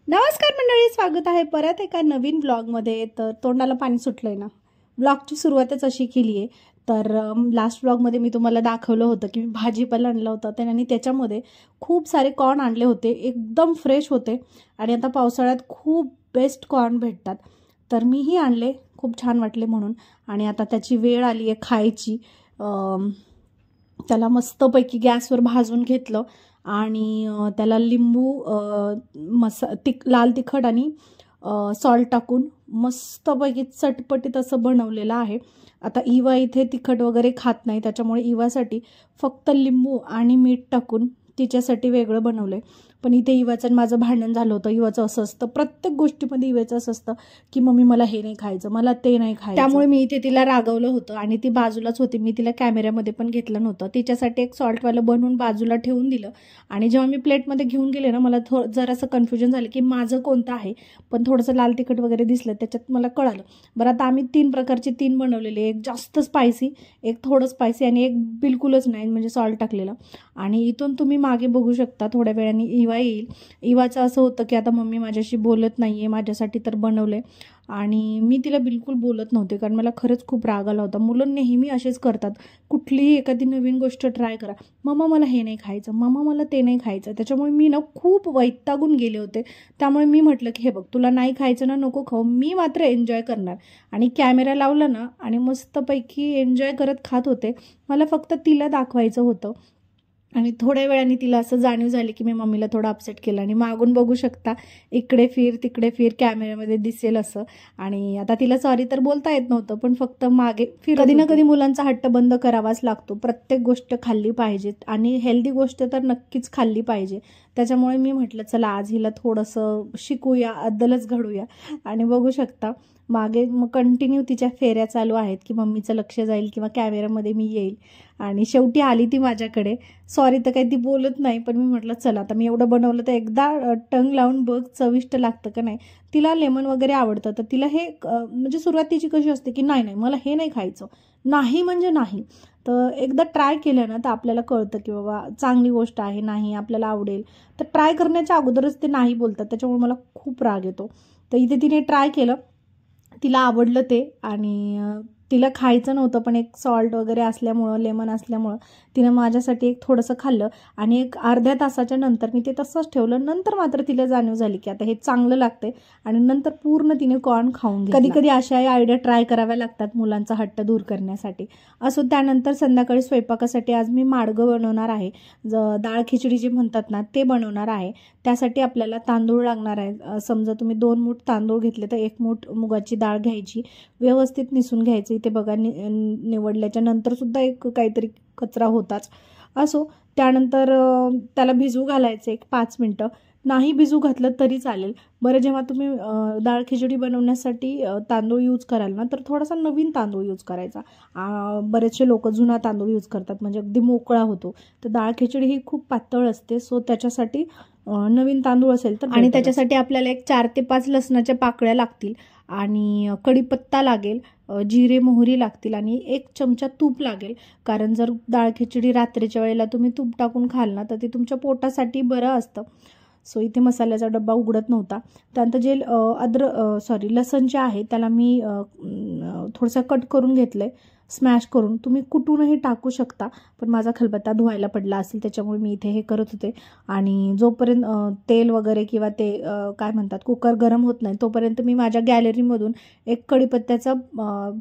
नमस्कार मंडळी, स्वागत आहे परत एका नवीन ब्लॉगमध्ये. तर तोंडाला पाणी सुटलंय ना. ब्लॉगची सुरुवातच अशी केली आहे. तर लास्ट ब्लॉगमध्ये मी तुम्हाला दाखवलं होतं की मी भाजीपाला आणला होता आणि त्याच्यामध्ये खूप सारे कॉर्न आणले होते, एकदम फ्रेश होते. आणि आता पावसाळ्यात खूप बेस्ट कॉर्न भेटतात, तर मीही आणले, खूप छान वाटले म्हणून. आणि आता त्याची वेळ आली आहे खायची. त्याला मस्तपैकी गॅसवर भाजून घेतलं आणि त्याला लिंबू, लाल तिखट आणि सॉल्ट टाकून मस्तपैकी चटपटीत असं बनवलेलं आहे. आता इवा इथे तिखट वगैरे खात नाही, त्याच्यामुळे इवासाठी फक्त लिंबू आणि मीठ टाकून तिच्यासाठी वेगळं बनवलं आहे. पण इथे इवाचं आणि माझं भांडण झालं होतं. इवाचं असं असतं, प्रत्येक गोष्टीमध्ये इवाचं असं असतं की मम्मी मला हे नाही खायचं, मला ते नाही खायचं. त्यामुळे मी इथे तिला रागवलं होतं आणि ती बाजूलाच होती. मी तिला कॅमेऱ्यामध्ये पण घेतलं नव्हतं. तिच्यासाठी एक सॉल्टवालं बनवून बाजूला ठेवून दिलं. आणि जेव्हा मी प्लेटमध्ये घेऊन गेले ना, मला जरासं कन्फ्युजन झालं की माझं कोणतं आहे. पण थोडंसं लाल तिखट वगैरे दिसलं, त्याच्यात मला कळालं. बरं, आता आम्ही 3 प्रकारचे 3 बनवलेले, एक जास्त स्पायसी, एक थोडं स्पायसी आणि एक बिलकुलच नाही, म्हणजे सॉल्ट टाकलेलं. आणि इथून तुम्ही मागे बघू शकता, थोड्या वेळाने इवा येईल. इवाचं असं होतं की आता मम्मी माझ्याशी बोलत नाही आहे, माझ्यासाठी तर बनवलं आहे. आणि मी तिला बिलकुल बोलत नव्हते, कारण मला खरंच खूप राग आला होता. मुलं नेहमी असेच करतात, कुठलीही एखादी नवीन गोष्ट ट्राय करा, मम्मा मला हे नाही खायचं, मम्मा मला ते नाही खायचं. त्याच्यामुळे मी ना खूप वैतागून गेले होते. त्यामुळे मी म्हटलं की हे बघ, तुला नाही खायचं ना, नको खाऊ, मी मात्र एन्जॉय करणार. आणि कॅमेरा लावला ना आणि मस्तपैकी एन्जॉय करत खात होते. मला फक्त तिला दाखवायचं होतं. आणि थोड्या वेळाने तिला असं जाणीव झाली की मी मम्मीला थोडं अपसेट केलं. आणि मागून बघू शकता, इकडे फिर तिकडे फिर, कॅमेऱ्यामध्ये दिसेल असं. आणि आता तिला सॉरी तर बोलता येत नव्हतं, पण फक्त मागे फिर. कधी ना कधी मुलांचा हट्ट बंद करावाच लागतो. प्रत्येक गोष्ट खाल्ली पाहिजे आणि हेल्दी गोष्ट तर नक्कीच खाल्ली पाहिजे. त्याच्यामुळे मी म्हटलं चला आज हिला थोडंसं शिकूया, अद्दलच घडूया. आणि बघू शकता मागे मग कंटिन्यू तिच्या फेऱ्या चालू आहेत की मम्मीचं लक्ष जाईल किंवा कॅमेऱ्यामध्ये मी येईल. आणि शेवटी आली ती माझ्याकडे. सॉरी तर काही ती बोलत नाही, पण मी म्हटलं चला आता मी एवढं बनवलं तर एकदा टंग लावून बघ, चविष्ट लागतं का नाही. तिला लेमन वगैरे आवडतं, तर तिला हे म्हणजे सुरुवातीची कशी असते की नाही नाही मला हे नाही खायचं, नाही म्हणजे नाही. तर एकदा ट्राय केलं ना तर आपल्याला कळतं की बाबा चांगली गोष्ट आहे, नाही आपल्याला आवडेल. तर ट्राय करण्याच्या अगोदरच ते नाही बोलतात, त्याच्यामुळे मला खूप राग येतो. तर इथे तिने ट्राय केलं, तिला आवडलं ते. आणि तिला खायचं नव्हतं, पण एक सॉल्ट वगैरे असल्यामुळं, लेमन असल्यामुळं तिनं माझ्यासाठी एक थोडंसं खाल्लं. आणि एक अर्ध्या तासाच्या नंतर मी ते तसंच ठेवलं. नंतर मात्र तिला जाणीव झाली की आता हे चांगलं लागतंय. आणि नंतर पूर्ण तिने कॉर्न खाऊन घेतला. कधी कधी अशा आयडिया ट्राय कराव्या लागतात मुलांचा हट्ट दूर करण्यासाठी. असो, त्यानंतर संध्याकाळी स्वयंपाकासाठी आज मी माडगं बनवणार आहे. डाळ खिचडी जे म्हणतात ना, ते बनवणार आहे. त्यासाठी आपल्याला तांदूळ लागणार आहे. समजा तुम्ही 2 मूठ तांदूळ घेतले तर 1 मूठ मुगाची डाळ घ्यायची, व्यवस्थित निसून घ्यायचं. इथे बघा निवडल्याच्या नंतर सुद्धा एक काहीतरी कचरा होताच. असो, त्यानंतर त्याला भिजू घालायचं एक 5 मिनटं. नाही भिजू घातलं तरी चालेल. बरं, जेव्हा तुम्ही डाळ खिचडी बनवण्यासाठी तांदूळ यूज कराल ना, तर थोडासा नवीन तांदूळ यूज करायचा. बरेचसे लोक जुना तांदूळ यूज करतात, म्हणजे अगदी मोकळा होतो. तर डाळ खिचडी ही खूप पातळ असते, सो त्याच्यासाठी नवीन तांदूळ असेल तर. आणि त्याच्यासाठी आपल्याला एक 4 ते 5 लसणाच्या पाकळ्या लागतील आणि कढीपत्ता लागेल, जिरे मोहरी लागतील आणि 1 चमचा तूप लागेल. कारण जर डाळ खिचडी रात्रीच्या वेळेला तुम्ही तूप टाकून खाल ना, तर ते तुमच्या पोटासाठी बरं असतं. सो इथे मसाल्याचा डब्बा उघडत नव्हता. त्यानंतर जे लसण जे आहे त्याला मी थोडंसं कट करून घेतलं आहे, स्मॅश करून. तुम्ही कुटूनही टाकू शकता, पण माझा खलबत्ता धुवायला पडला असेल, त्याच्यामुळे मी इथे हे करत होते. आणि जोपर्यंत तेल वगैरे किंवा ते काय म्हणतात कुकर गरम होत नाही, तोपर्यंत मी माझ्या गॅलरीमधून एक कढीपत्त्याचं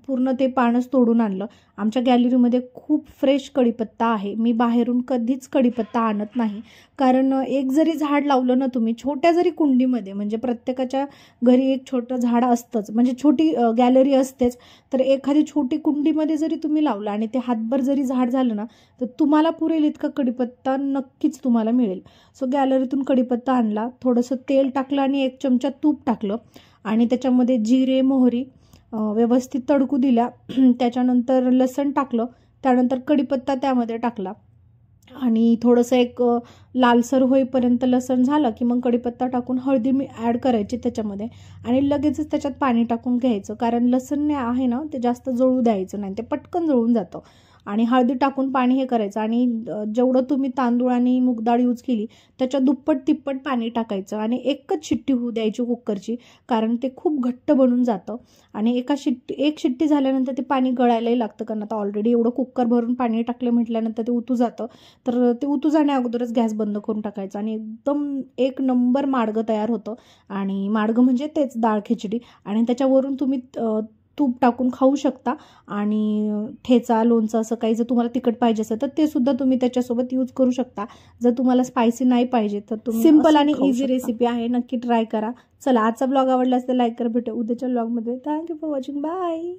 पूर्ण ते पानच तोडून आणलं. आमच्या गॅलरीमध्ये खूप फ्रेश कढीपत्ता आहे. मी बाहेरून कधीच कढीपत्ता आणत नाही, कारण एक जरी झाड लावलं ना तुम्ही, छोट्या जरी कुंडीमध्ये, म्हणजे प्रत्येकाच्या घरी एक छोटं झाड असतंच, म्हणजे छोटी गॅलरी असतेच, तर एखादी छोटी कुंडीमध्ये जरी तुम्ही लावलं आणि ते हातभर जरी झाड झालं ना, तर तुम्हाला पुरेल इतका कढीपत्ता नक्कीच तुम्हाला मिळेल. सो गॅलरीतून कढीपत्ता आणला, थोडंसं तेल टाकलं आणि 1 चमचा तूप टाकलं आणि त्याच्यामध्ये जिरे मोहरी व्यवस्थित तडकू दिल्या. त्याच्यानंतर लसण टाकलं, त्यानंतर कढीपत्ता त्यामध्ये टाकला आणि थोडंसं एक लालसर होईपर्यंत लसण झालं की मग कढीपत्ता टाकून हळदी मी ॲड करायची त्याच्यामध्ये आणि लगेचच त्याच्यात पाणी टाकून घ्यायचं. कारण लसण आहे ना, ते जास्त जळू द्यायचं नाही, ते पटकन जळून जातं. आणि हळदी टाकून पाणी हे करायचं आणि जेवढं तुम्ही तांदूळ आणि मूग डाळ यूज केली त्याच्या दुप्पट तिप्पट पाणी टाकायचं आणि एकच शिट्टी होऊ द्यायची कुकरची, कारण ते खूप घट्ट बनून जातं आणि एक शिट्टी झाल्यानंतर ते पाणी गळायलाही लागतं, कारण आता ऑलरेडी एवढं कुकर भरून पाणी टाकले म्हटल्यानंतर ते उतू जातं. तर ते उतू जाण्या अगोदरच गॅस बंद करून टाकायचं आणि एकदम एक नंबर माडगं तयार होतं. आणि माडगं म्हणजे तेच डाळ खिचडी, आणि त्याच्यावरून तुम्ही तूप टाकून खाऊ शकता. आणि ठेचा, लोणचं असं काही जर तुम्हाला तिखट पाहिजे असेल तर ते सुद्धा तुम्ही त्याच्यासोबत यूज करू शकता. जर तुम्हाला स्पायसी नाही पाहिजे तर तुम्ही सिंपल आणि इझी रेसिपी आहे, नक्की ट्राय करा. चला, आजचा ब्लॉग आवडला असेल तर लाईक करा. भेटू उद्याच्या ब्लॉगमध्ये. Thank you for watching. बाय.